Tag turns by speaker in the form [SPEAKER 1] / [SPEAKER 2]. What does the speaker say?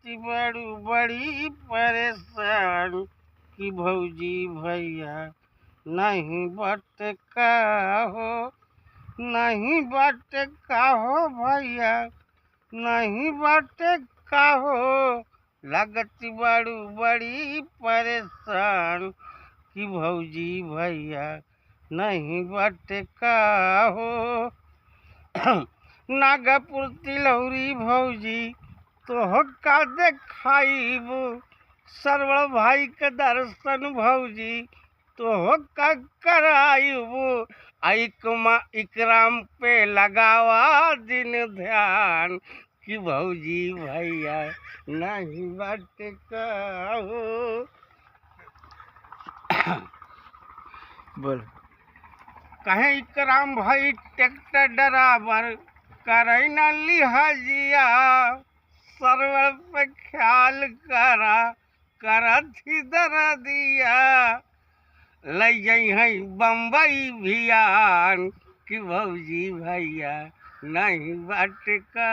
[SPEAKER 1] लागती बड़ू बड़ी परेशान कि भौजी भैया नहीं बट का हो, नहीं बट का हो भैया, नहीं बट का हो। लागती बड़ू बड़ी परेशान कि भौजी भैया नहीं बट का हो। नागपुर तिलौरी भौजी तो का देखाइब, सरवण भाई के दर्शन भौजी तो का कराइब। इकराम पे लगावा दिन ध्यान कि भौजी भैया नहीं बात का हो। बोल कहे इकराम भाई ट्रैक्टर ड्राइवर करे न लिहाजिया, सरवर पे ख्याल करा करथी दर दिया। ले है बम्बई भियान कि भौजी भैया नहीं बाट का।